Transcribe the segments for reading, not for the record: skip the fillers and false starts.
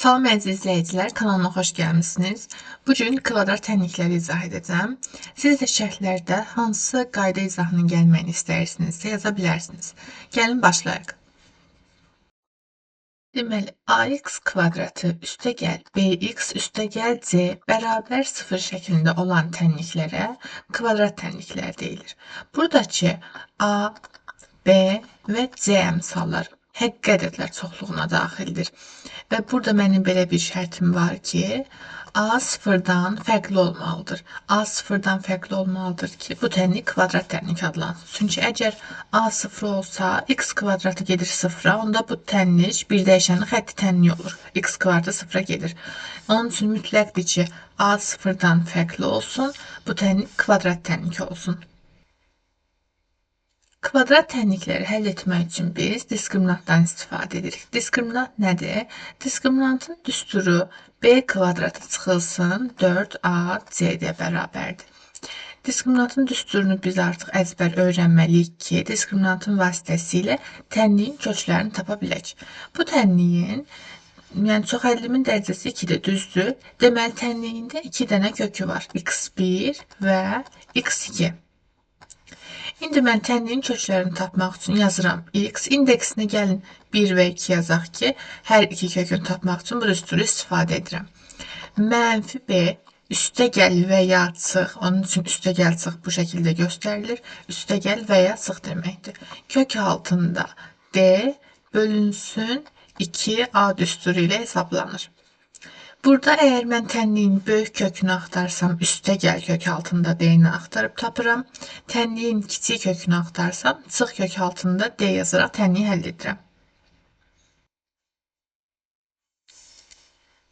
Salam əziz izləyicilər, kanalıma xoş gəlmisiniz. Bugün kvadrat tənlikləri izah edəcəm. Siz də şərhlərdə hansı qayda izahının gəlməyini istəyirsinizsə yaza bilərsiniz. Gəlin başlayaq. Deməli, ax kvadratı üstəgəl bx üstəgəl c bərabər 0 şəklində olan tənliklərə kvadrat tənliklər deyilir. Buradakı a, b və c əmsalları həqiqi ədədlər çoxluğuna daxildir. Və burada mənim belə bir şərtim var ki, a sıfırdan fərqli olmalıdır. A sıfırdan fərqli olmalıdır ki, bu tənlik kvadrat tənlik adlansın. Çünki əgər a sıfır olsa, x kvadratı gedir sıfıra, onda bu tənlik bir dəyişənin xətti tənliyi olur. X kvadratı sıfıra gedir. Onun üçün mütləqdir ki, a sıfırdan fərqli olsun, bu tənlik kvadrat tənlik olsun. Kvadrat tənlikləri həll etmək üçün biz diskriminantdan istifadə edirik. Diskriminant nədir? Diskriminantın düsturu b kvadratı çıxılsın 4ac-yə bərabərdir. Diskriminantın düsturunu biz artıq əzbər öyrənməliyik ki, diskriminantın vasitəsilə tənliyin köklərini tapa bilək. Bu tənliyin çoxhəllimin dərəcəsi 2-dir, düzdür. Deməli, tənliyində 2 dənə kökü var. x1 və x2. İndi mən tənliyin köklərini tapmaq üçün yazıram x. İndeksinə gəlin 1 və 2 yazaq ki, hər iki kökünü tapmaq üçün bu düsturu istifadə edirəm. Mənfi b üstəgəl və ya çıx, onun üçün üstəgəl çıx bu şəkildə göstərilir. Üstəgəl və ya çıx deməkdir. Kök altında d bölünsün 2a düsturu ilə hesablanır. Burada əgər mən tənliyin böyük kökünü axtarsam, üstəgəl kök altında d-ni axtarıb tapıram. Tənliyin kiçik kökünü axtarsam, çıx kök altında d yazaraq tənliyi həll edirəm.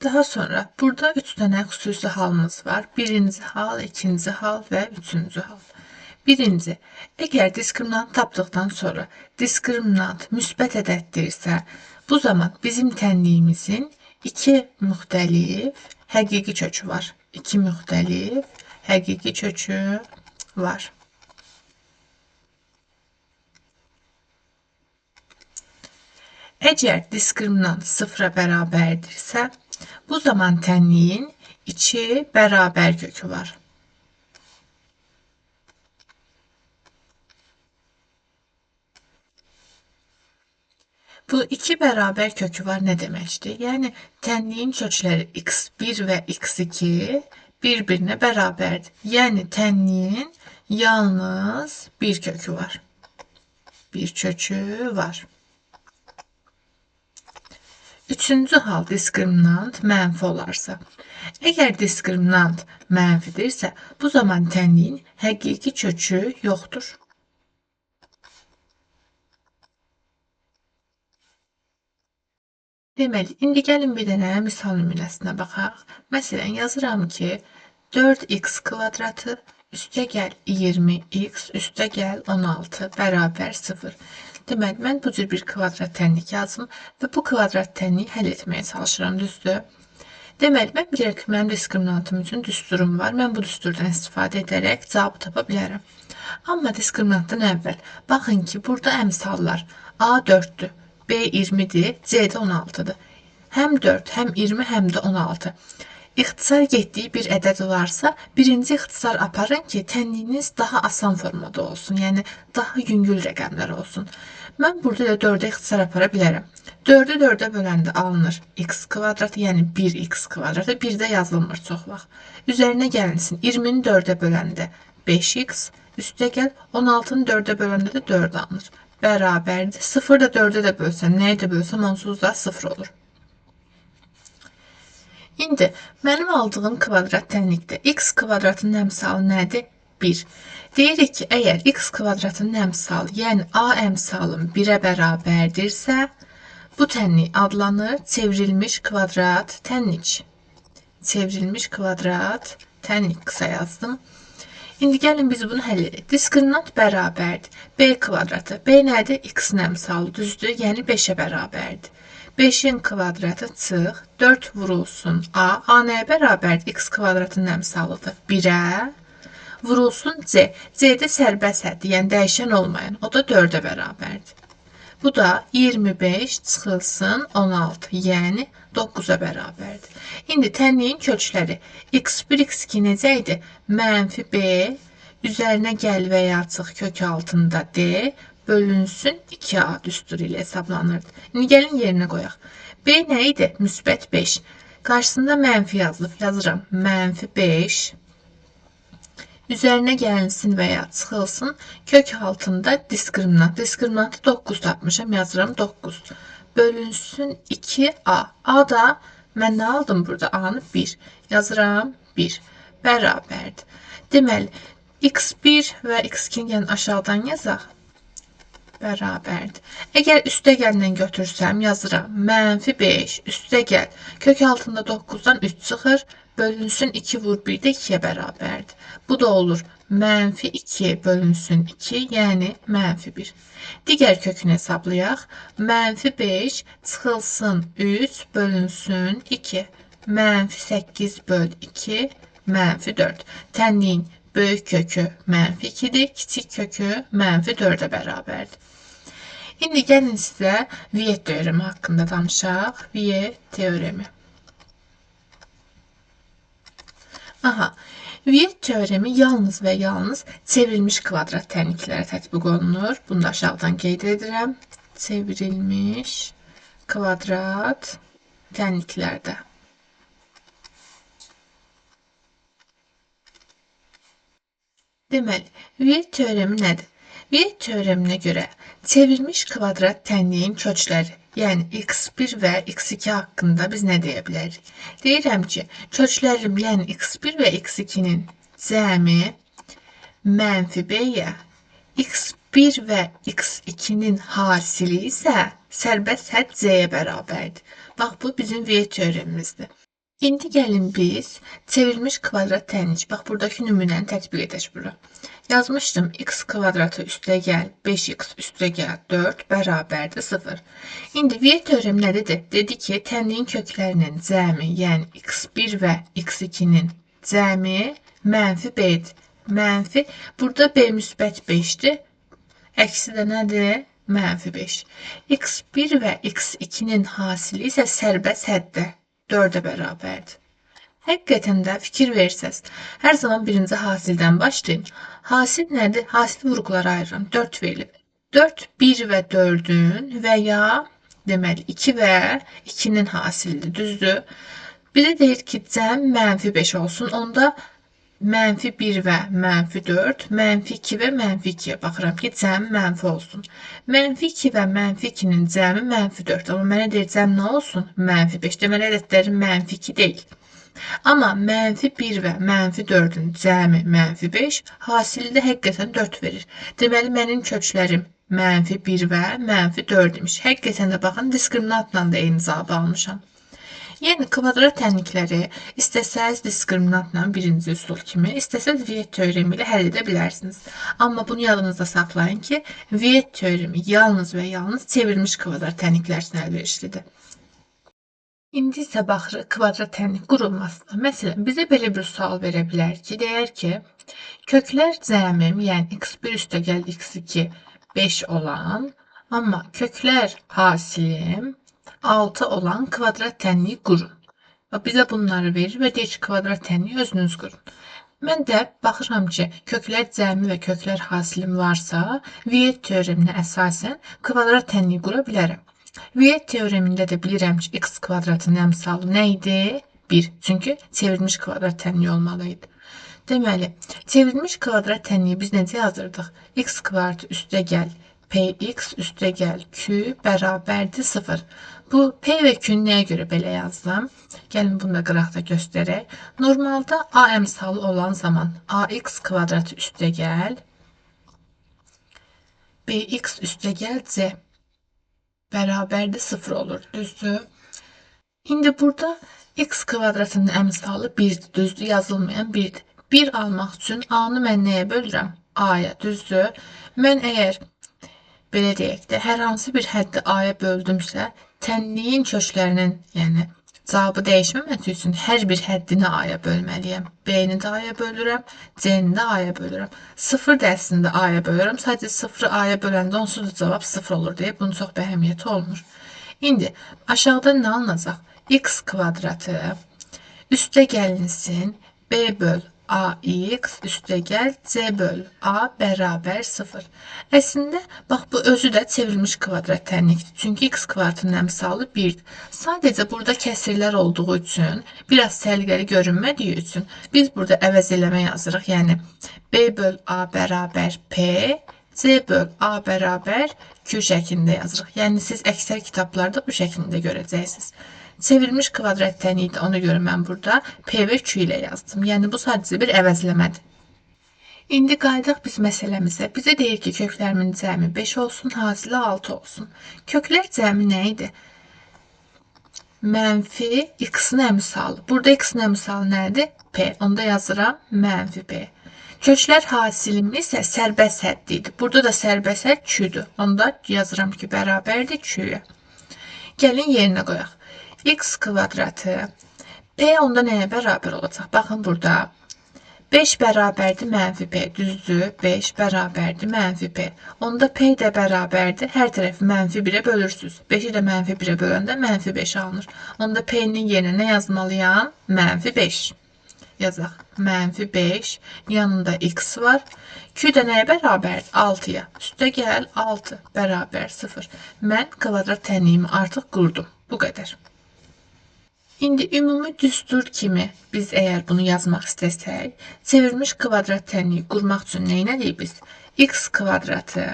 Daha sonra burada 3 dənə xüsusi halımız var. Birinci hal, ikinci hal və üçüncü hal. Birinci, əgər diskriminant tapdıqdan sonra diskriminant müsbət ədəddirsə, bu zaman bizim tənliyimizin 2 müxtəlif həqiqi kökü var. 2 müxtəlif həqiqi kökü var. Əgər diskriminant sıfıra bərabərdirsə, bu zaman tənliyin 2 bərabər kökü var. Bu 2 bərabər kökü var nə deməkdir? Yəni, tənliyin kökləri x1 və x2 bir-birinə bərabərdir. Yəni, tənliyin yalnız bir kökü var. Bir kökü var. Üçüncü hal diskriminant mənfi olarsa. Əgər diskriminant mənfidirsə, bu zaman tənliyin həqiqi kökü yoxdur. Deməli, indi gəlin bir dənə misal nümunəsinə baxaq. Məsələn, yazıram ki, 4x kvadratı üstəgəl 20x üstəgəl 16 bərabər 0. Deməli, mən bu cür bir kvadrat tənlik yazdım və bu kvadrat tənliyi həll etməyə çalışıram, düzdür? Deməli, mən bilirəm ki, mənim diskriminantım üçün düsturum var. Mən bu düsturdan istifadə edərək cavabı tapa bilərəm. Amma diskriminantdan əvvəl, baxın ki, burada əmsallar a 4-dür. B 20-dir, C də 16-dır. Həm 4, həm 20, həm də 16. İxtisar getdiyi bir ədəd varsa, birinci ixtisar aparın ki, tənliyiniz daha asan formada olsun, yəni daha yüngül rəqəmlər olsun. Mən burada da 4-ə ixtisar apara bilərəm. 4-ü 4-ə böləndə alınır x kvadratı, yəni 1x kvadratı, 1-də yazılmır çox vaxt. Üzərinə gəlinsin, 20-ni 4-ə böləndə 5x, üstəgəl 16-nı 4-ə böləndə də 4 alınır. Bərabərdir. 0 da 4-ə də bölsəm, nəyə də bölsəm onsuz da 0 olur. İndi mənim aldığım kvadrat tənlikdə x kvadratının əmsalı nədir? 1. Deyirik ki, əgər x kvadratının əmsalı, yəni a əmsalım 1-ə bərabərdirsə, bu tənlik adlanır çevrilmiş kvadrat tənlik. Çevrilmiş kvadrat tənlik qısa yazdım. İndi gəlin biz bunu həll edək. Diskriminant bərabərdir. B kvadratı. B nədir? X-in əmsalı düzdür. Yəni 5-ə bərabərdir. 5-in kvadratı çıx. 4 vurulsun A. A nəyə bərabərdir? X kvadratının əmsalıdır. 1-ə vurulsun C. C də sərbəst həddir. Yəni dəyişən olmayan. O da 4-ə bərabərdir. Bu da 25 çıxılsın 16, yəni 9-a bərabərdir. İndi tənliyin kökləri x1, x2 necə idi? Mənfi b, üzərinə gəl və ya çıx kök altında d, bölünsün 2a düsturu ilə hesablanırdı. İndi gəlin yerinə qoyaq. B nə idi? Müsbət 5. Qarşısında mənfi yazılıb. Yazıram. Mənfi 5. Üzerine gəlsin və ya çıxılsın. Kök altında diskriminant. Diskriminantı 9 tapmışam. Yazıram 9. Bölünsün 2a. A da mən nə aldım burada? A'nı 1. Yazıram 1. Bərabərdir. Deməli, x1 və x2-ni yəni aşağıdan yazaq. Bərabərdir. Əgər üstəgəllə götürsəm yazıram. Mənfi 5 üstəgəl. Kök altında 9-dan 3 çıxır. Bölünsün 2 vur 1 də 2-yə bərabərdir. Bu da olur. Mənfi 2 bölünsün 2, yəni mənfi 1. Digər kökünü hesablayaq. Mənfi 5 çıxılsın 3 bölünsün 2. Mənfi 8 böl 2, mənfi 4. Tənliyin böyük kökü mənfi 2'dir, kiçik kökü mənfi 4'e bərabərdir. İndi gəlin sizə Viet teoremi haqqında danışaq. Viet teoremi. Aha, Viet teoremi yalnız və yalnız çevrilmiş kvadrat tənliklərə tətbiq olunur. Bunu da aşağıdan qeyd edirəm. Çevrilmiş kvadrat tənliklərdə. Deməli, Viet teoremi nədir? Viet teoreminə görə çevrilmiş kvadrat tənliyin kökləri, yəni x1 və x2 haqqında biz nə deyə bilərik? Deyirəm ki, köklərim, yəni x1 və x2-nin cəmi mənfi b-yə, x1 və x2-nin hasili isə sərbəst hədd z-yə bərabərdir. Bax, bu bizim Viet teoremimizdir. İndi gəlin biz çevrilmiş kvadrat tənlik, bax buradakı nümunəni tətbiq edək bura. Yazmışdım x kvadratı üstəgəl 5x üstəgəl 4 bərabərdir 0. İndi Viet teoremi nə dedi? Dedi ki, tənliyin köklərinin cəmi, yəni x1 və x2-nin cəmi mənfi b-dir. Mənfi, burada b müsbət 5'dir. Əksi də nədir? Mənfi 5. x1 və x2'nin hasili isə sərbəst həddə 4'e bərabərdir. Həqiqətən də fikir versəz, hər zaman birinci hasildən başlayın. Hasil nədir? Hasil vurğulara ayırıram. 4 verilib. 4, 1 və 4'ün və ya deməli 2 və 2'nin hasilidir, düzdür? Biri deyir ki, cəm mənfi 5 olsun. Onda mənfi 1 və mənfi 4, mənfi 2 və mənfi 2'yə baxıram ki, cəm mənfi olsun. Mənfi 2 və mənfi 2'nin cəmi mənfi 4. Amma mənə deyir, cəm nə olsun? Mənfi 5. Deməli, ədədlərim mənfi 2 deyil. Amma mənfi 1 və mənfi 4'ün cəmi mənfi 5, hasili də həqiqətən 4 verir. Deməli, mənim köklərim mənfi 1 və mənfi 4 imiş. Həqiqətən də baxın, diskriminantla da eyni cavabı almışam. Yəni, kvadrat tənlikləri istəsəz diskriminantla birinci üsul kimi, istəsəz Viet teoremi ilə həll edə bilərsiniz. Amma bunu yadınızda saxlayın ki, Viet teoremi yalnız və yalnız çevrilmiş kvadrat tənliklər üçün əlverişlidir. İndi isə baxırıq kvadrat tənlik qurulmasına. Məsələn, bizə belə bir sual verə bilər ki, deyər ki, köklər cəmim, yəni x1 üstəgəl x2 5 olan, amma köklər hasilim 6 olan kvadrat tənliyi qurun. Bizə bunları verir və deyir ki, kvadrat tənliyi özünüz qurun. Mən də baxıram ki, köklər cəmi və köklər hasilim varsa, Viet teoreminə əsasən kvadrat tənliyi qura bilərəm. Viet teoremində də bilirəm ki, x kvadratının əmsalı nə idi? 1. Çünki çevrilmiş kvadrat tənliyi olmalıydı. Deməli, çevrilmiş kvadrat tənliyi biz necə yazırdıq? X kvadratı üstəgəl px üstəgəl q bərabərdir 0. Bu p və q-ni nəyə görə belə yazdım? Gəlin bunu da qıraqda göstərək. Normalda a əmsalı olan zaman ax kvadratı üstəgəl bx üstəgəl c bərabərdir 0 olur, düzdür? İndi burada x kvadratının əmsalı 1'dir, düzdür? Yazılmayan 1'dir. 1 almaq üçün a-nı mən nəyə bölürəm? A-ya, düzdür? Mən əgər belə deyək də, hər hansı bir həddi a-ya böldümsə, tənliyin köklərinin, yəni cavabı dəyişməməsi üçün hər bir həddini A-ya bölməliyəm. B-ni də A-ya bölürəm, C-ni də A-ya bölürəm. 0 da əslində A-ya bölürəm. Sadəcə 0-ı A-ya böləndə onsuz da cavab 0 olur deyə bunun çox bir əhəmiyyəti olmur. İndi aşağıda nə alınacaq? X kvadratı üstə gəlinsin B böl AX üstəgəl C böl A bərabər 0. Əslində, bax bu özü də çevrilmiş kvadrat tənlikdir. Çünki x kvadratının əmsalı 1-dir. Sadəcə burada kəsirlər olduğu üçün, biraz səliqəli görünmədiyi üçün biz burada əvəz eləmə yazırıq. Yəni B böl A bərabər P, C böl A bərabər Q şəklində yazırıq. Yəni siz əksər kitablarda bu şəklində görəcəksiniz. Çevrilmiş kvadrat tənliyi də ona görə mən burada P və Q ilə yazdım. Yəni bu sadəcə bir əvəzləmədir. İndi qayıdaq biz məsələmizə. Bizə deyir ki, köklərimin cəmi 5 olsun, hasili 6 olsun. Köklər cəmi nə idi? Mənfi x-in əmsalı. Burada x-in əmsalı nədir? P. Onda yazıram mənfi P. Köklər hasilimi isə sərbəst həddi idi. Burada da sərbəst hədd Q-dür. Onda yazıram ki, bərabərdir Q-yə. Gəlin yerinə qoyaq. X kvadratı P onda nəyə bərabər olacaq? Baxın burada 5 bərabərdir mənfi P, düzdür? 5 bərabərdir mənfi P. Onda P də bərabərdir. Hər tərəfi mənfi 1-ə bölürsünüz. 5-i də mənfi 1-ə böləndə mənfi 5 alınır. Onda P-nin yerinə nə yazmalıyam? Mənfi 5. Yazaq. Mənfi 5. Yanında x var. Q də nəyə bərabərdir? 6-ya. Üstə gəl 6 bərabər 0. Mən kvadrat tənliyimi artıq qurdum. Bu qədər. İndi ümumi düstur kimi biz əgər bunu yazmaq istəsək, çevrilmiş kvadrat tənliyi qurmaq üçün nə etməliyik biz? X kvadratı.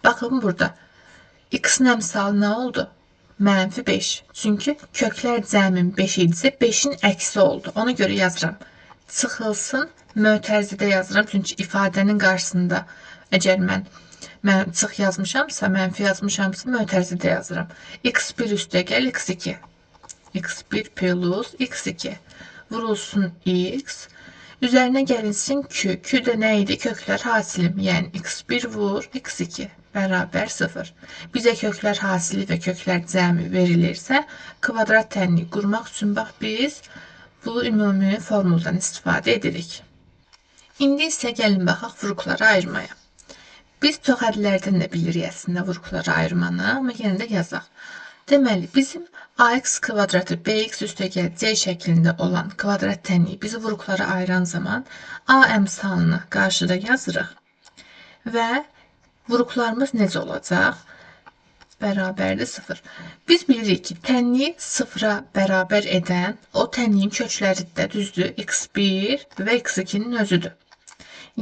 Baxın burada. X-in əmsalı nə oldu? Mənfi 5. Çünki köklər cəmin 5 idisə 5-in əksi oldu. Ona görə yazıram. Çıxılsın, mötərizədə yazıram. Çünki ifadənin qarşısında əgər mən çıx yazmışamsa, mənfi yazmışamsa, mötərizədə yazıram. X1 üstə gəl, x2. x1 plus x2 vurulsun x. Üzərinə gəlinsin Q. Q də nə idi? Köklər hasilim. Yəni x1 vur x2 bərabər 0. Bizə köklər hasili və köklər cəmi verilirsə, kvadrat tənliyi qurmaq üçün bax biz bu ümumi formuldan istifadə edirik. İndi isə gəlin baxaq vuruqları ayırmaya. Biz çox hədlərdən də bilirik əslində vuruqları ayırmanı, amma yenə də yazaq. Deməli, bizim ax kvadratı bx üstəgəl c şəklində olan kvadrat tənliyi bizi vuruqlara ayıran zaman a əmsalını qarşıda yazırıq və vuruqlarımız necə olacaq? Bərabərdir 0. Biz bilirik ki, tənliyi 0-a bərabər edən o tənliyin kökləridir də, düzdür? x1 və x2-nin özüdür.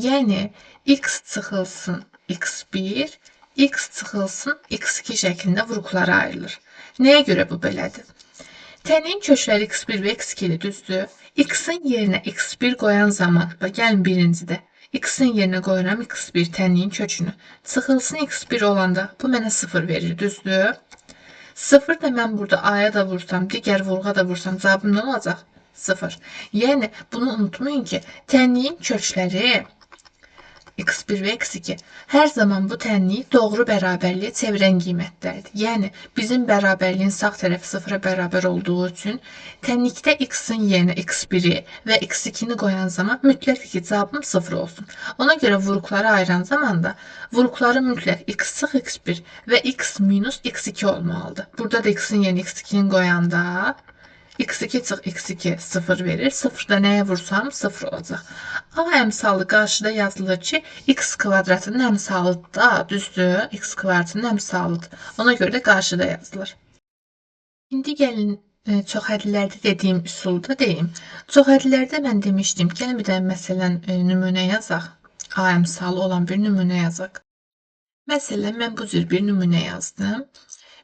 Yəni, x çıxılsın x1, x çıxılsın x2 şəklində vuruqlara ayrılır. Nəyə görə bu belədir? Tənliyin kökləri x1 və x2-dir, düzdür? X-in yerinə x1 qoyan zaman, gəlin birincidə, x-in yerinə qoyuram x1 tənliyin kökünü. Çıxılsın x1 olanda bu mənə 0 verir, düzdür? 0 da mən burada a-ya da vursam, digər vuruğa da vursam, cavabım nə olacaq? 0. Yəni, bunu unutmayın ki, tənliyin kökləri x1 və x2 hər zaman bu tənliyi doğru bərabərliyə çevirən qiymətlərdir. Yəni, bizim bərabərliyin sağ tərəfi 0-a bərabər olduğu üçün tənlikdə x-in yerinə x1-i və x2-ni qoyan zaman mütləq ki, cavabım 0 olsun. Ona görə vuruqları ayıran zaman da vuruqları mütləq x çıx x1 və x minus x2 olmalıdır. Burada da x-in yerinə x2-ni qoyanda x2 çıx x2 0 verir. 0-da nəyə vursam 0 olacaq. A əmsalı qarşıda yazılır ki, x kvadratının əmsalıdır da, düzdür? X kvadratının əmsalıdır. Ona görə də qarşıda yazılır. İndi gəlin çox hədlərdə dediyim üsulda deyim. Çox hədlərdə mən demişdim, gəlin bir də məsələn nümunə yazaq. A əmsalı olan bir nümunə yazaq. Məsələn, mən bu cür bir nümunə yazdım.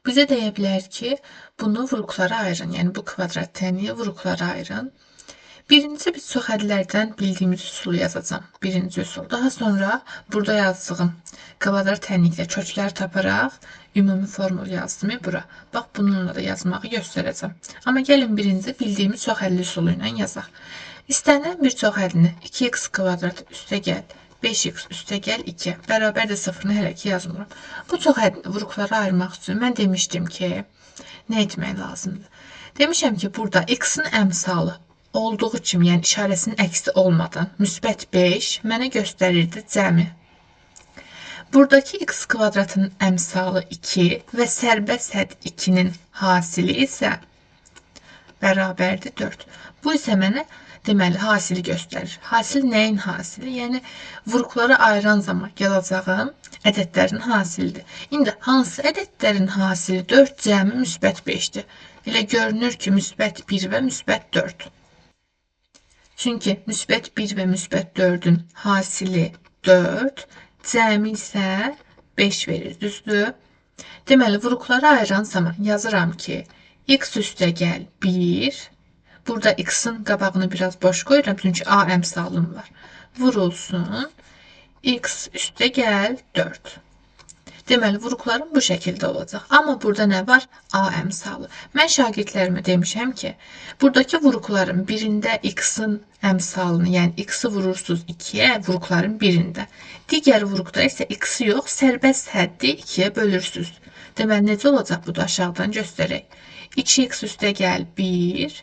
Bizə deyə bilər ki, bunu vuruqlara ayırın. Yəni, bu kvadrat tənliyi vuruqlara ayırın. Birinci biz çox hədlərdən bildiyimiz üsulu yazacağım. Birinci üsul. Daha sonra burada yazdığım kvadrat tənliklə köklər taparaq ümumi formul yazdım bura. Bax, bununla da yazmağı göstərəcəm. Amma gəlin birinci bildiyimiz çox hədli üsulu ilə yazaq. İstənilən bir çox hədini 2x kvadrat üstə gəl 5x üstə gəl 2 bərabər də 0-ını hələ ki yazmıram. Bu çox hədli vuruqlara ayırmaq üçün mən demişdim ki, nə etmək lazımdır? Demişəm ki, burada x-in əmsalı olduğu kimi, yəni işarəsinin əksi olmadan müsbət 5 mənə göstərirdi cəmi. Buradakı x kvadratının əmsalı 2 və sərbəst hədd 2-nin hasili isə bərabərdir 4. Bu isə mənə deməli hasili göstərir. Hasil nəyin hasili? Yəni vuruqları ayıran zaman gələcəyim ədədlərin hasilidir. İndi hansı ədədlərin hasili 4 cəmi müsbət 5-dir? Elə görünür ki, müsbət 1 və müsbət 4. Çünki müsbət 1 və müsbət 4-ün hasili 4, cəmi isə 5 verir, düzdür? Deməli, vuruqları ayıran zaman yazıram ki, x üstə gəl 1. Burada x-in qabağını biraz boş qoyuram, çünki a əmsalım var. Vurulsun, x üstə gəl 4. Deməli, vuruqlarım bu şəkildə olacaq. Amma burada nə var? A əmsalı. Mən şagirdlərimə demişəm ki, buradakı vuruqların birində x-in əmsalını, yəni x-i vurursunuz 2-yə, vuruqların birində. Digər vuruqda isə x-i yox, sərbəst həddi 2-yə bölürsünüz. Deməli, necə olacaq bu da aşağıdan göstərək. 2x üstə gəl 1,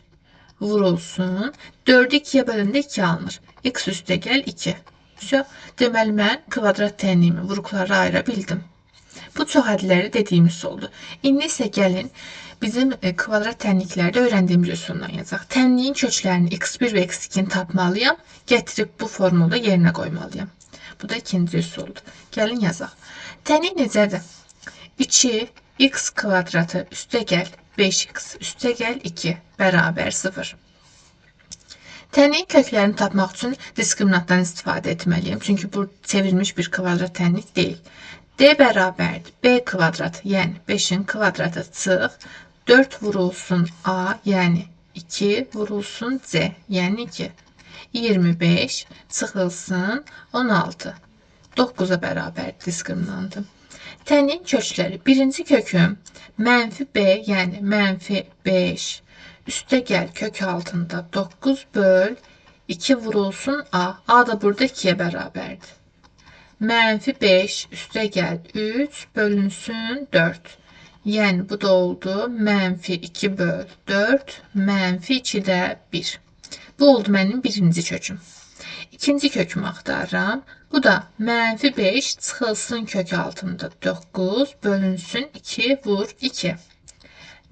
vurulsun. 4-ü 2-yə bölündə 2 alınır. X üstə gəl 2. Deməli, mən kvadrat tənliyimi vuruqlara ayıra bildim. Bu çox hədləri dediyimiz oldu. İndi isə gəlin bizim kvadrat tənliklərdə öyrəndiyimiz üsulla yazaq. Tənliyin köklərini x1 və x2-ni tapmalıyam. Gətirib bu formulda yerinə qoymalıyam. Bu da ikinci üsuldur. Gəlin yazaq. Tənlik necədir? 2x kvadratı üstə gəl 5x üstə gəl 2 bərabər 0. Tənliyin köklərini tapmaq üçün diskriminantdan istifadə etməliyim. Çünki bu çevrilmiş bir kvadrat tənlik deyil. D bərabərdir. B kvadrat, yəni 5-in kvadratı çıx. 4 vurulsun A, yəni 2 vurulsun C, yəni 2. 25 çıxılsın 16. 9-a bərabərdir diskriminantım. Tənliyin kökləri. Birinci köküm mənfi B, yəni mənfi 5. Üstə gəl kök altında 9 böl 2 vurulsun A. A da burada 2-yə bərabərdir. Mənfi 5 üstə gəl 3 bölünsün 4. Yəni bu da oldu mənfi 2 böl 4 mənfi 2-də 1. Bu oldu mənim birinci köküm. İkinci kökümü axtarıram. Bu da mənfi 5 çıxılsın kök altında 9 bölünsün 2 vur 2.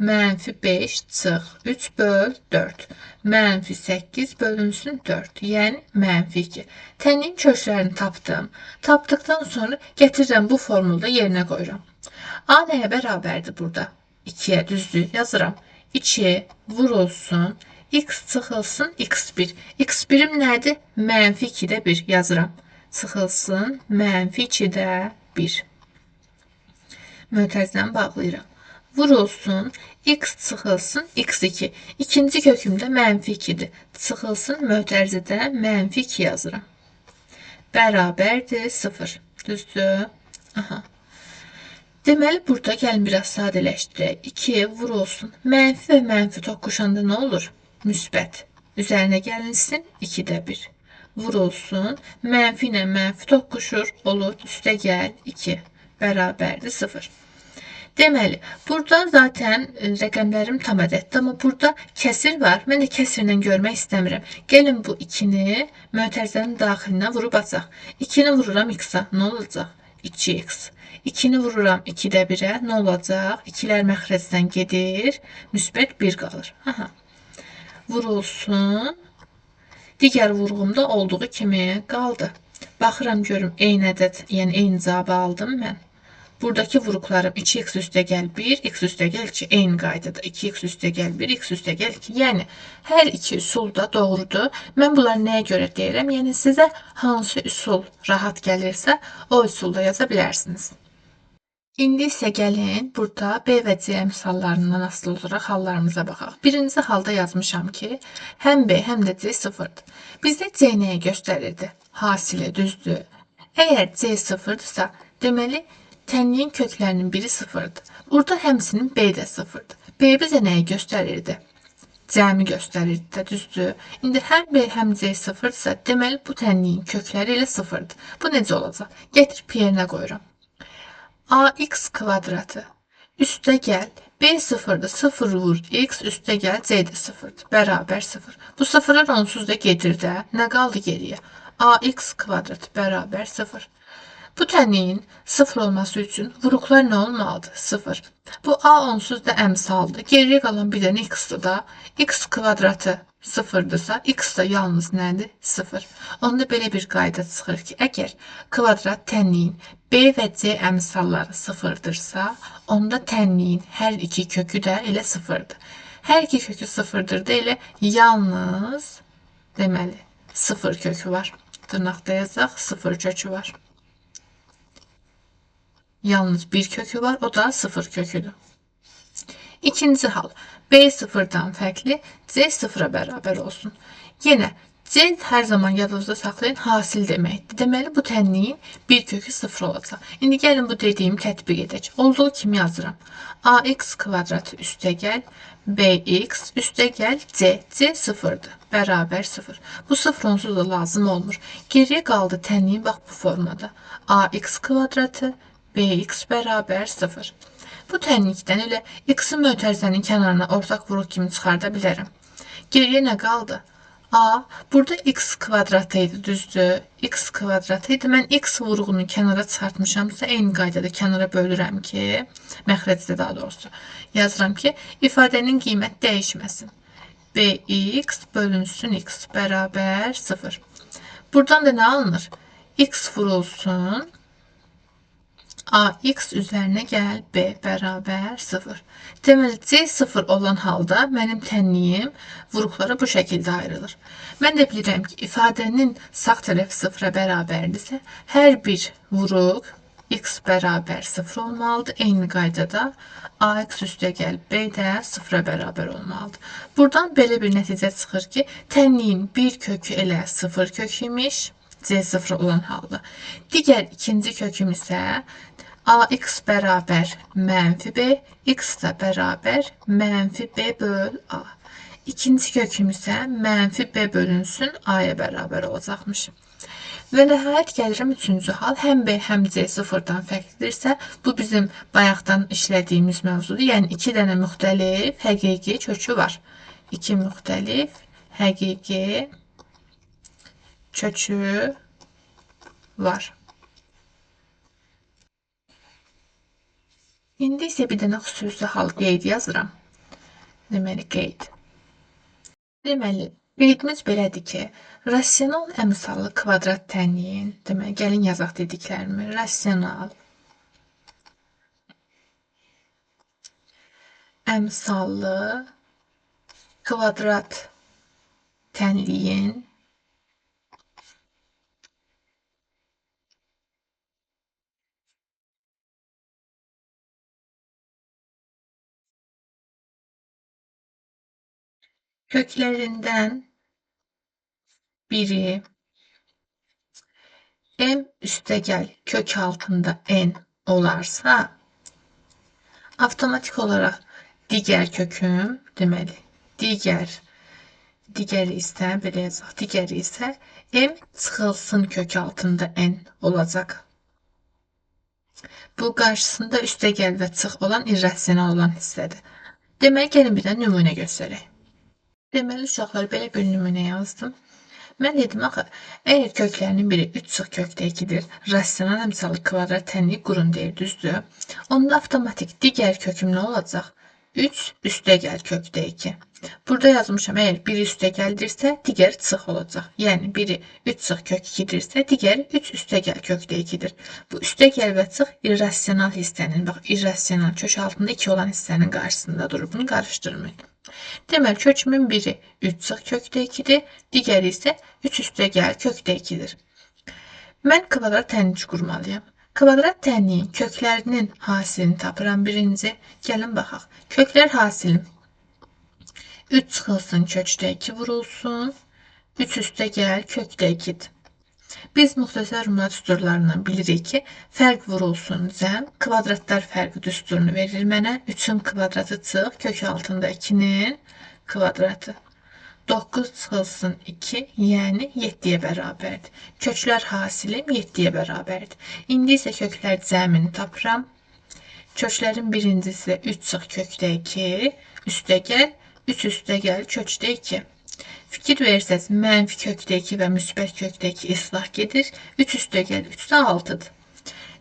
Mənfi 5 çıx 3 böl 4. Mənfi 8 bölünsün 4. Yəni mənfi 2. Tənliyin köklərini tapdım. Tapdıqdan sonra gətirirəm bu formulda yerinə qoyuram. A nəyə bərabərdir burada? 2-yə düzdür. Yazıram. 2 vurulsun. X çıxılsın x1. X1'im nədir? Mənfi 2-də 1 yazıram. Çıxılsın mənfi 2-də 1. Mötərizəni bağlayıram. Vurulsun, x çıxılsın, x2. İkinci kökümdə mənfi 2-dir. Çıxılsın, mötərizədə mənfi 2 yazıram. Bərabərdir 0. Düzdür? Aha. Deməli, burada gəlin biraz sadələşdirək. 2 vurulsun. Mənfi və mənfi toqquşanda nə olur? Müsbət. Üzərinə gəlinsin, 2-də 1. Vurulsun. Mənfi ilə mənfi toqquşur, olur. Üstə gəl, 2. Bərabərdir 0. Deməli, burada zaten rəqəmlərim tam ədəddir, amma burada kəsir var. Mən də kəsirlə görmək istəmirəm. Gəlin bu 2-ni mötərizənin daxilinə vurub açaq. 2-ni vururam x-a, nə olacaq? 2x. 2-ni vururam 2-də 1-ə, nə olacaq? 2-lər məxrəcdən gedir, müsbət 1 qalır. Aha. Vurulsun. Digər vurğumda olduğu kimi qaldı. Baxıram görüm eyni ədəd, yəni eyni cavabı aldım mən. Buradakı vuruqlarım 2x üstə gəl 1, x üstə gəl 2. Eyni qaydada 2x üstə gəl 1, x üstə gəl 2. Yəni, hər iki üsul da doğrudur. Mən bunları nəyə görə deyirəm? Yəni, sizə hansı üsul rahat gəlirsə, o üsulda yaza bilərsiniz. İndi isə gəlin, burada B və C əmsallarından asılı olaraq hallarımıza baxaq. Birinci halda yazmışam ki, həm B, həm də C sıfırdır. Bizdə C nəyə göstərirdi? Hasili, düzdür. Əgər C sıfırdırsa, deməli, tənliyin köklərinin biri sıfırdır. Burada həmsinin B də sıfırdır. B bizə nəyi göstərirdi? Cəmi göstərirdi də, düzdür. İndi həm B, həm C sıfırdırsa, deməli bu tənliyin kökləri ilə sıfırdır. Bu necə olacaq? Gətirib yerinə qoyuram. AX kvadratı üstə gəl B sıfırdır. 0 vur x üstə gəl c də sıfırdır. Bərabər 0. Bu sıfırlar onsuz da gedir də. Nə qaldı geriyə? Ax kvadrat bərabər 0. Bu tənliyin 0 olması üçün vuruqlar nə olmalıdır? 0. Bu a onsuz da əmsaldır. Geriyə qalan bir dənə x-dır da. X kvadratı 0'dırsa x da yalnız nədir? 0. Onda belə bir qayda çıxır ki, əgər kvadrat tənliyin b və c əmsalları 0'dırsa, onda tənliyin hər iki kökü də elə 0'dır. Hər iki kökü 0'dır da elə yalnız deməli 0 kökü var. Dırnaqda yazaq 0 kökü var. Yalnız bir kökü var, o da 0 köküdür. İkinci hal. B sıfırdan fərqli, C sıfıra bərabər olsun. Yenə C hər zaman yadınızda saxlayın, hasil deməkdir. Deməli, bu tənliyin bir kökü 0 olacaq. İndi gəlin bu dediyimi tətbiq edək. Olduğu kimi yazıram. Ax kvadratı üstə gəl, bx üstə gəl, c. C sıfırdır. Bərabər 0. Bu 0 onsuz da lazım olmur. Geriyə qaldı tənliyin bax bu formada. Ax kvadratı, bx bərabər 0. Bu tənlikdən elə x-i mötərizənin kənarına ortaq vuruq kimi çıxarda bilərəm. Geriyə nə qaldı? A, burada x kvadratı idi, düzdür? X kvadratı idi. Mən x vuruğunu kənara çıxartmışamsa, eyni qaydada kənara bölürəm ki, məxrəcdə daha doğrusu, yazıram ki, ifadənin qiymət dəyişməsin. Bx bölünsün x bərabər 0. Buradan da nə alınır? X vurulsun. Ax üzərinə gəl, b bərabər 0. Deməli, c 0 olan halda mənim tənliyim vuruqlara bu şəkildə ayrılır. Mən də bilirəm ki, ifadənin sağ tərəfi 0-a bərabərdirsə, hər bir vuruq x bərabər 0 olmalıdır. Eyni qaydada ax üstə gəl, b də 0-a bərabər olmalıdır. Buradan belə bir nəticə çıxır ki, tənliyin bir kökü elə 0 kök imiş, c 0 olan halda. Digər ikinci köküm isə ax bərabər mənfi b, x da bərabər mənfi b böl a. İkinci köküm isə mənfi b bölünsün a-ya bərabər olacaqmış. Və nəhayət gəlirəm üçüncü hal. Həm b, həm c sıfırdan fərqlidirsə, bu bizim bayaqdan işlədiyimiz mövzudur. Yəni, iki dənə müxtəlif həqiqi kökü var. İki müxtəlif həqiqi kökü var. İndi isə bir dənə xüsusi hal qeyd yazıram. Deməli, qeyd. Deməli, qeydimiz belədir ki, rasional əmsallı kvadrat tənliyin, deməli, gəlin yazaq dediklərimi, rasional əmsallı kvadrat tənliyin köklərindən biri m üstə gəl kök altında n olarsa, avtomatik olaraq digər köküm, deməli, digəri isə, belə yazaq, digəri isə m çıxılsın kök altında n olacaq. Bu qarşısında üstə gəl və çıx olan irrasional olan hissədir. Deməli, gəlin bir də nümunə göstərək. Deməli, uşaqlar, belə bir nümunə yazdım. Mən dedim, axı, əgər köklərinin biri 3 çıx kökdə 2-dir, rasional əmsallı kvadrat tənliyi qurun deyir, düzdür? Onda avtomatik digər köküm nə olacaq? 3 üstə gəl kökdə 2. Burada yazmışam, əgər biri üstə gəldirsə, digər çıx olacaq. Yəni, biri 3 çıx kök 2-dirsə, digəri 3 üstə gəl kökdə 2-dir. Bu üstə gəl və çıx irrasional hissənin, bax, irrasional kök altında 2 olan hissənin qarşısında durur. Bunu qarışdırmayın. Deməli, kökümün biri 3 çıx kökdə 2-dir, digəri isə 3 üstə gəl kökdə 2-dir. Mən kvadrat tənliyi qurmalıyam. Kvadrat tənliyin köklərinin hasilini tapıram birinci. Gəlin baxaq. Köklər hasilim 3 çıxılsın kökdə 2 vurulsun, 3 üstə gəl kökdə 2-dir. Biz müxtəsər rümunat düsturlarından bilirik ki, fərq vurulsun cəm, kvadratlar fərqi düsturunu verir mənə. 3-ün kvadratı çıx, kök altında 2-nin kvadratı. 9 çıxılsın 2, yəni 7-yə bərabərdir. Köklər hasilim 7-yə bərabərdir. İndi isə köklər cəmini tapıram. Köklərin birincisi 3 çıx kökdə 2, üstə gəl, 3 üstə gəl kökdə 2. Fikir versəz, mənfi kökdə 2 və müsbət kökdə 2 islah gedir. 3 üstə gəl 3 də 6-dır.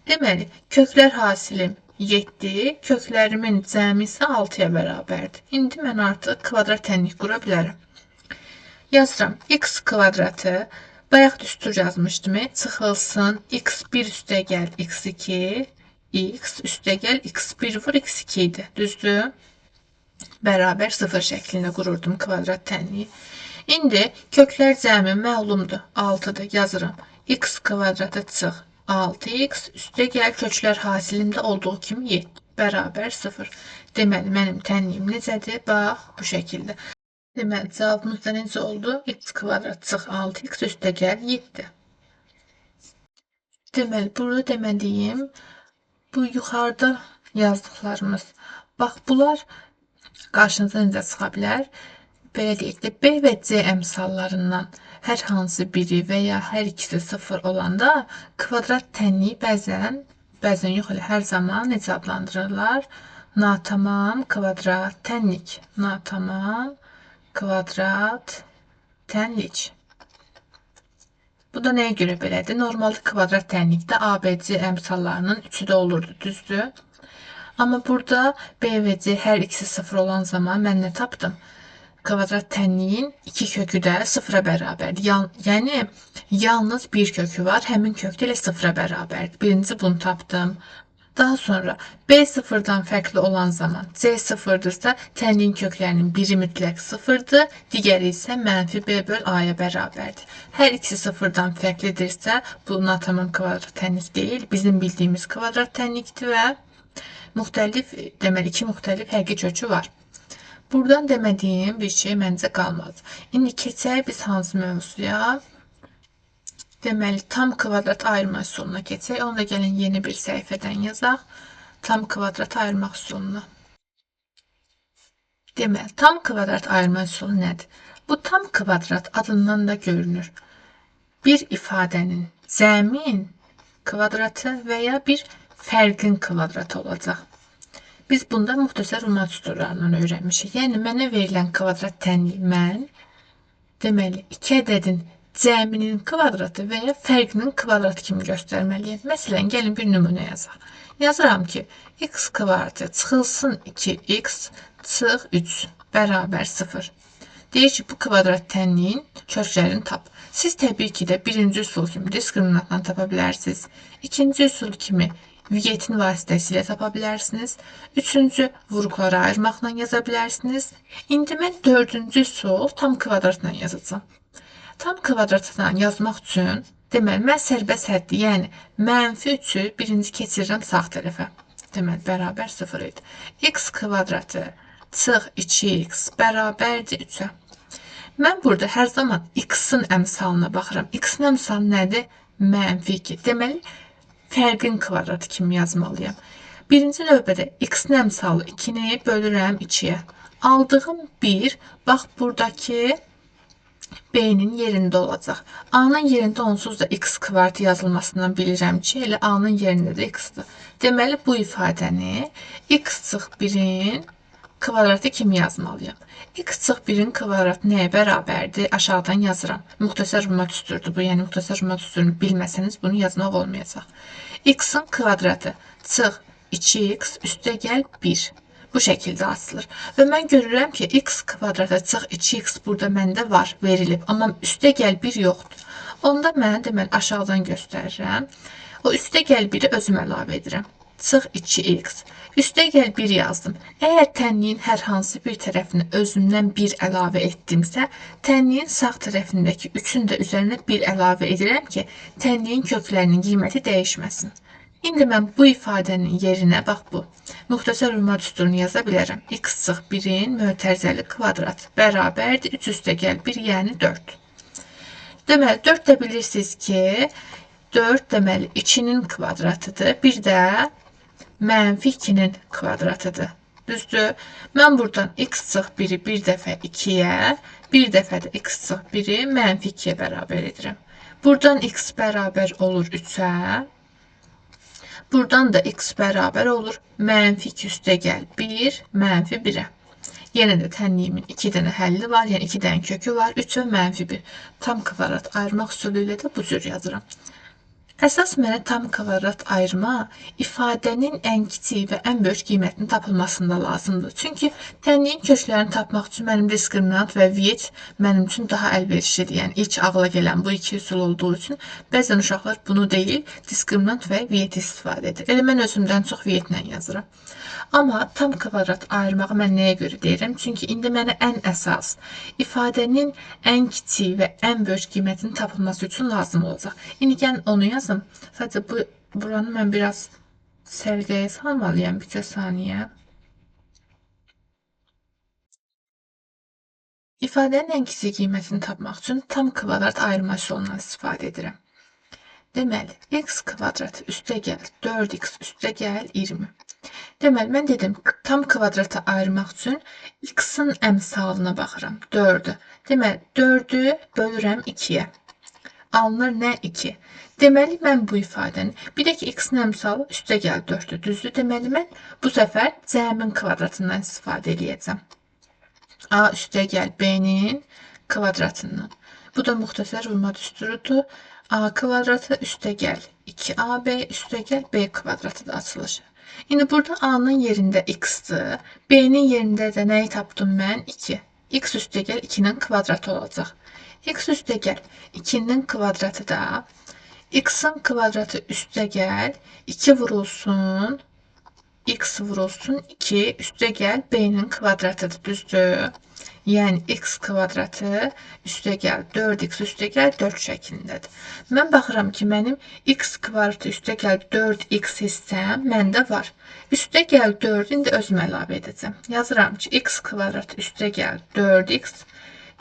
Deməli, köklər hasilim 7, köklərimin cəmi isə 6-ya bərabərdir. İndi mən artıq kvadrat tənlik qura bilərəm. Yazıram, x kvadratı, bayaq düstur yazmışdım, çıxılsın, x1 üstə gəl x2, x üstə gəl x1 vur x2 idi, düzdür? Bərabər 0 şəklində qururdum kvadrat tənliyi. İndi köklər cəmi məlumdur, 6-dır, yazıram. X kvadratı çıx 6x, üstə gəl köklər hasilimdə olduğu kimi 7, bərabər 0. Deməli, mənim tənliyim necədir? Bax, bu şəkildə. Deməli, cavabımız da necə oldu? X kvadrat çıx 6x, üstə gəl 7. Deməli, burada demədiyim, bu yuxarıda yazdıqlarımız, bax, bunlar qarşınıza necə çıxa bilər? Belə deyək də, B və C əmsallarından hər hansı biri və ya hər ikisi 0 olanda kvadrat tənliyi bəzən yox, elə hər zaman necə adlandırırlar? Natamam kvadrat tənlik. Natamam kvadrat tənlik. Bu da nəyə görə belədir? Normalda kvadrat tənlikdə ABC əmsallarının 3-ü də olurdu, düzdür? Amma burada B və C hər ikisi 0 olan zaman mən nə tapdım? Kvadrat tənliyin 2 kökü də 0-a bərabərdir. Yəni, yalnız bir kökü var, həmin kök də elə 0-a bərabərdir. Birinci bunu tapdım. Daha sonra B 0-dan fərqli olan zaman C 0-dırsa, tənliyin köklərinin biri mütləq 0-dır, digəri isə mənfi B böl A-ya bərabərdir. Hər ikisi 0-dan fərqlidirsə, bu natamam kvadrat tənlik deyil, bizim bildiyimiz kvadrat tənlikdir və deməli, 2 müxtəlif həqiqi kökü var. Buradan demədiyim bir şey məncə qalmadı. İndi keçək biz hansı mövzuya? Deməli, tam kvadrat ayırma üsuluna keçək. Onu da gəlin yeni bir səhifədən yazaq. Tam kvadrat ayırmaq üsuluna. Deməli, tam kvadrat ayırma üsulu nədir? Bu tam kvadrat adından da görünür. Bir ifadənin cəmin kvadratı və ya bir fərqin kvadratı olacaq. Biz bunda müxtəsər ruma düsturlarından öyrənmişik. Yəni, mənə verilən kvadrat tənliyi mən, deməli, 2 ədədin cəminin kvadratı və ya fərqinin kvadratı kimi göstərməliyəm. Məsələn, gəlin bir nümunə yazaq. Yazıram ki, x kvadratı çıxılsın 2x çıx 3 bərabər 0. Deyir ki, bu kvadrat tənliyin köklərini tap. Siz təbii ki də birinci üsul kimi diskriminantla tapa bilərsiniz. İkinci üsul kimi Viyetin vasitəsilə tapa bilərsiniz. Üçüncü vuruqları ayırmaqla yaza bilərsiniz. İndi mən dördüncü üsul tam kvadratla yazacağım. Tam kvadratla yazmaq üçün, deməli, mən sərbəst həddi, yəni mənfi 3-ü birinci keçirirəm sağ tərəfə. Deməli, bərabər 0 idi. X kvadratı çıx 2x bərabərdir 3-ə. Mən burada hər zaman x-in əmsalına baxıram. X-in əmsalı nədir? Mənfi 2. Deməli, fərqin kvadratı kimi yazmalıyam. Birinci növbədə x-in əmsalı 2-ni bölürəm 2-yə. Aldığım 1, bax, buradakı B-nin yerində olacaq. A-nın yerində onsuz da x kvadratı yazılmasından bilirəm ki, elə A-nın yerində də x-dır. Deməli, bu ifadəni x çıx 1-in kvadratı kimi yazmalıyam. X çıx 1-in kvadratı nəyə bərabərdir? Aşağıdan yazıram. Müxtəsər ruma düsturdur bu. Yəni, müxtəsər ruma düsturunu bilməsəniz, bunu yazmaq olmayacaq. X-in kvadratı çıx 2x üstə gəl 1. Bu şəkildə açılır. Və mən görürəm ki, x kvadratı çıx 2x burada məndə var, verilib. Amma üstə gəl 1 yoxdur. Onda mən, deməli, aşağıdan göstərirəm. O üstə gəl 1-i özüm əlavə edirəm. Çıx 2x. Üstə gəl 1 yazdım. Əgər tənliyin hər hansı bir tərəfini özümdən 1 əlavə etdimsə, tənliyin sağ tərəfindəki 3-ün də üzərinə 1 əlavə edirəm ki, tənliyin köklərinin qiyməti dəyişməsin. İndi mən bu ifadənin yerinə, bax bu, müxtəsər ruma düsturunu yaza bilərəm. X çıx 1-in mötərizəli kvadrat bərabərdir 3 üstə gəl 1, yəni 4. Deməli, 4 də bilirsiniz ki, 4 deməli 2-nin kvadratıdır. Bir də mənfi 2-nin kvadratıdır. Düzdür? Mən buradan x çıx 1-i bir dəfə 2-yə, bir dəfə də x çıx 1-i mənfi 2-yə bərabər edirəm. Buradan x bərabər olur 3-ə. Buradan da x bərabər olur mənfi 2 üstə gəl 1 mənfi 1-ə. Yenə də tənliyimin 2 dənə həlli var, yəni 2 dənə kökü var. 3 və mənfi 1. Tam kvadrat ayırmaq üsulu ilə də bu cür yazıram. Əsas mənə tam kvadrat ayırma ifadənin ən kiçik və ən böyük qiymətinin tapılmasında lazımdır. Çünki tənliyin köklərini tapmaq üçün mənim diskriminant və viyet mənim üçün daha əlverişlidir. Yəni ilk ağla gələn bu iki üsul olduğu üçün bəzən uşaqlar bunu deyil, diskriminant və viyet istifadə edir. Elə mən özümdən çox viyetlə yazıram. Amma tam kvadrat ayırmağı mən nəyə görə deyirəm? Çünki indi mənə ən əsas ifadənin ən kiçik və ən böyük qiymətinin tapılması üçün lazım olacaq. İndi gəlin onu yazım. Sadəcə buranı mən biraz sərgəyə salmalıyam. Bir saniyə. İfadənin ən kiçik qiymətini tapmaq üçün tam kvadrat ayırma üsulundan istifadə edirəm. Deməli, x kvadrat üstə gəl 4x üstə gəl 20. Deməli, mən dedim, tam kvadrata ayırmaq üçün x-in əmsalına baxıram, 4-ü. Deməli, 4-ü bölürəm 2-yə. Alınır nə? 2. Deməli, mən bu ifadəni, bir də ki, x-in əmsalı üstə gəl 4-dür, düzdür? Deməli, mən bu səfər cəmin kvadratından istifadə edəcəm. A üstə gəl b-nin kvadratından. Bu da müxtəsər vurma düsturudur. A kvadratı üstə gəl 2ab üstə gəl b kvadratı da açılır. İndi burada A-nın yerində x-dır. B-nin yerində də nəyi tapdım mən? 2. X üstə gəl 2-nin kvadratı olacaq. X üstə gəl 2-nin kvadratı da x-in kvadratı üstə gəl 2 vurulsun x vurulsun 2 üstə gəl b-nin kvadratıdır, düzdür? Yəni x kvadratı üstə gəl 4x üstə gəl 4 şəklindədir. Mən baxıram ki, mənim x kvadratı üstə gəl 4x hissəm məndə var. Üstə gəl 4 indi özüm əlavə edəcəm. Yazıram ki, x kvadratı üstə gəl 4x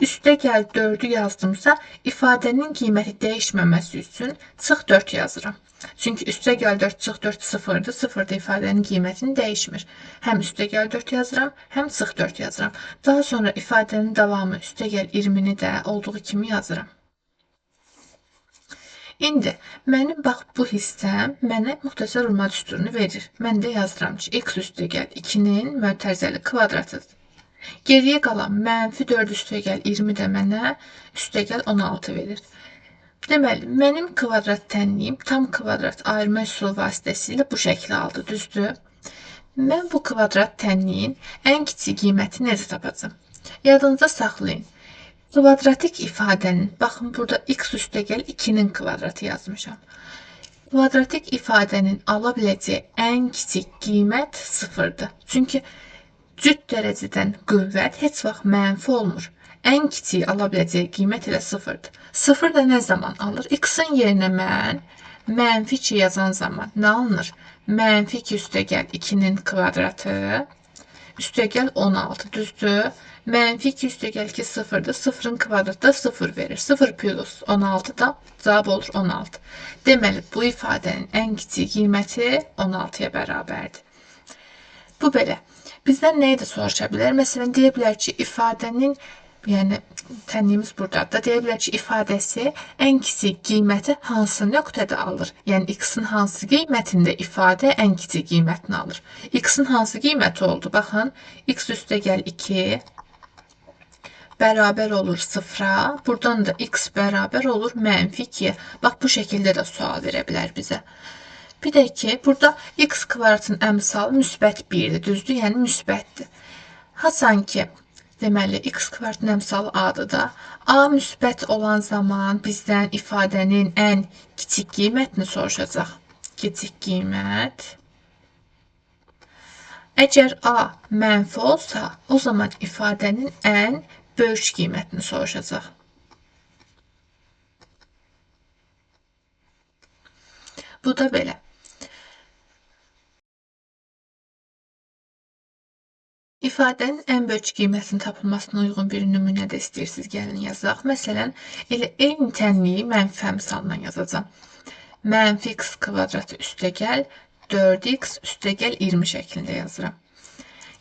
üstə gəl 4-ü yazdımsa ifadənin qiyməti dəyişməməsi üçün çıx 4 yazıram. Çünki üstə gəl 4 çıx 4 sıfırdır. Sıfırda ifadənin qiymətini dəyişmir. Həm üstə gəl 4 yazıram, həm çıx 4 yazıram. Daha sonra ifadənin davamı üstə gəl 20-ni də olduğu kimi yazıram. İndi mənim bax bu hissəm mənə müxtəsər vurma düsturunu verir. Mən də yazıram ki, x üstə gəl 2-nin mötərizəli kvadratıdır. Geriyə qalan mənfi 4 üstə gəl 20 də mənə üstə gəl 16 verir. Deməli, mənim kvadrat tənliyim tam kvadrat ayırma üsulu vasitəsilə bu şəkli aldı, düzdür? Mən bu kvadrat tənliyin ən kiçik qiyməti necə tapacağım? Yadınızda saxlayın. Kvadratik ifadənin, baxın burada x üstə gəl 2-nin kvadratı yazmışam. Kvadratik ifadənin ala biləcəyi ən kiçik qiymət sıfırdır. Çünki cüt dərəcədən qüvvət heç vaxt mənfi olmur. Ən kiçik ala biləcəyi qiymət elə sıfırdır. Sıfır da nə zaman alır? X-in yerinə mən mənfi 2 yazan zaman nə alınır? Mənfi 2 üstə gəl 2-nin kvadratı üstə gəl 16, düzdür? Mənfi 2 üstə gəl 2 sıfırdır. Sıfırın kvadratı da 0 verir. 0 plus 16 da cavab olur 16. Deməli, bu ifadənin ən kiçik qiyməti 16-ya bərabərdir. Bu belə. Bizdən nəyi də soruşa bilər? Məsələn, deyə bilər ki, ifadənin, yəni tənliyimiz buradadır. Deyə bilər ki, ifadəsi ən kiçik qiyməti hansı nöqtədə alır? Yəni, x-in hansı qiymətində ifadə ən kiçik qiymətini alır? X-in hansı qiyməti oldu? Baxın, x üstə gəl 2 bərabər olur 0-a. Buradan da x bərabər olur mənfi 2-yə. Bax, bu şəkildə də sual verə bilər bizə. Bir də ki, burada x kvadratın əmsalı müsbət 1-dir, düzdür? Yəni, müsbətdir. Haçan ki, deməli, x kvadratın əmsalı a-dır da. A müsbət olan zaman bizdən ifadənin ən kiçik qiymətini soruşacaq. Kiçik qiymət. Əgər a mənfi olsa, o zaman ifadənin ən böyük qiymətini soruşacaq. Bu da belə. İfadənin ən böyük qiymətinin tapılmasına uyğun bir nümunə də istəyirsiniz, gəlin yazaq. Məsələn, elə eyni tənliyi mənfi əmsalından yazacağam. Mənfi x kvadratı üstə gəl 4x üstə gəl 20 şəklində yazıram.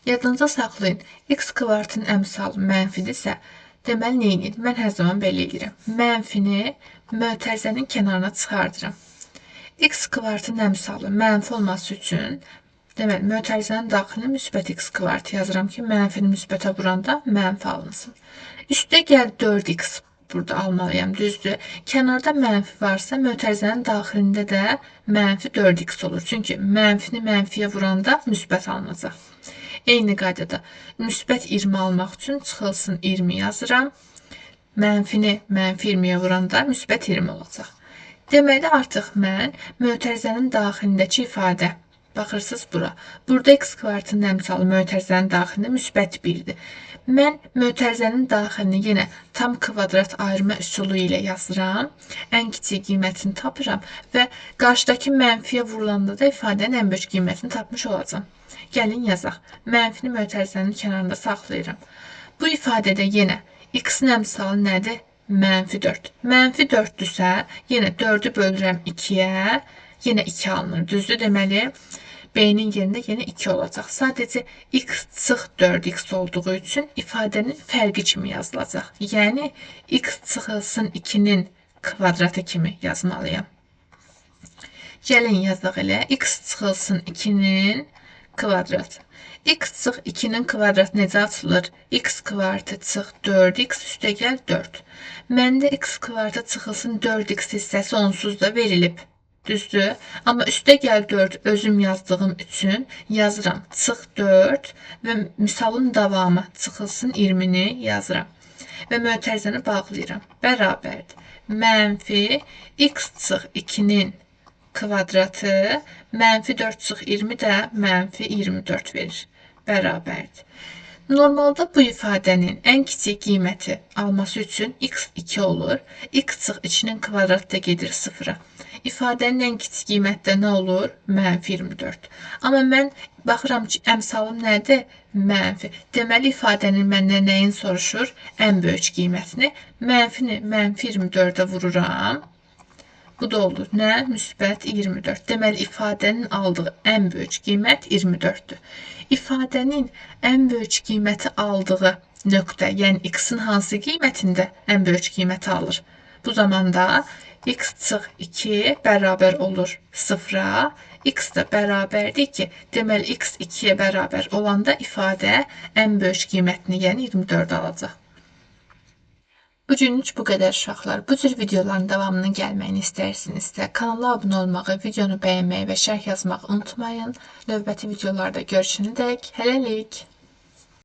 Yadınıza saxlayın, x kvadratın əmsalı mənfidirsə, deməli neyini? Mən hər zaman belə edirəm. Mənfini mötərizənin kənarına çıxardıram. X kvartın əmsalı mənfi olması üçün deməli, mötərizənin daxilinə müsbət x kvart yazıram ki, mənfini müsbətə vuranda mənfi alınsın. Üstə gəl 4x burada almalıyam, düzdür. Kənarda mənfi varsa, mötərizənin daxilində də mənfi 4x olur. Çünki mənfini mənfiyə vuranda müsbət alınacaq. Eyni qaydada müsbət 20 almaq üçün çıxılsın 20 yazıram. Mənfini mənfi 20-yə vuranda müsbət 20 olacaq. Deməli, artıq mən mötərizənin daxilindəki ifadə, baxırsınız bura. Burada x kvartın əmsalı mötərizənin daxilində müsbət 1-dir. Mən mötərizənin daxilini yenə tam kvadrat ayırma üsulu ilə yazıram. Ən kiçik qiymətini tapıram və qarşıdakı mənfiyə vurulanda da ifadənin ən böyük qiymətini tapmış olacağam. Gəlin yazaq. Mənfini mötərizənin kənarında saxlayıram. Bu ifadədə yenə x-in əmsalı nədir? Mənfi 4. Mənfi 4-dürsə, yenə 4-ü bölürəm 2-yə, yenə 2 alınır. Düzdür, deməli, B-nin yerində yenə 2 olacaq. Sadəcə x çıx 4x olduğu üçün ifadənin fərqi kimi yazılacaq. Yəni, x çıxılsın 2-nin kvadratı kimi yazmalıyam. Gəlin yazaq elə, x çıxılsın 2-nin kvadratı. X çıx 2-nin kvadratı necə açılır? X kvartı çıx 4x üstə gəl 4. Məndə x kvartı çıxılsın 4x hissəsi onsuz da verilib. Düzdür? Amma üstə gəl 4 özüm yazdığım üçün yazıram. Çıx 4 və misalın davamı çıxılsın 20-ni yazıram. Və mötərizəni bağlayıram. Bərabərdir. Mənfi x çıx 2-nin kvadratı mənfi 4 çıx 20 də mənfi 24 verir. Bərabərdir. Normalda bu ifadənin ən kiçik qiyməti alması üçün x 2 olur. X çıx 2-nin kvadratı da gedir 0-a. İfadənin ən kiçik qiyməti də nə olur? Mənfi 24. Amma mən baxıram ki, əmsalım nədir? Mənfi. Deməli, ifadənin məndən nəyin soruşur? Ən böyük qiymətini. Mənfini mənfi 24-ə vururam. Bu da olur. Nə? Müsbət 24. Deməli, ifadənin aldığı ən böyük qiymət 24-dür. İfadənin ən böyük qiyməti aldığı nöqtə, yəni x-in hansı qiymətində ən böyük qiyməti alır? Bu zamanda x çıx 2 bərabər olur 0-a, x də bərabərdir 2. Deməli, x 2-yə bərabər olanda ifadə ən böyük qiymətini, yəni 24 alacaq. Bugünlük bu qədər uşaqlar. Bu cür videoların davamının gəlməyini istəyirsinizsə, kanala abunə olmağı, videonu bəyənməyi və şərh yazmağı unutmayın. Növbəti videolarda görüşənədək hələlik.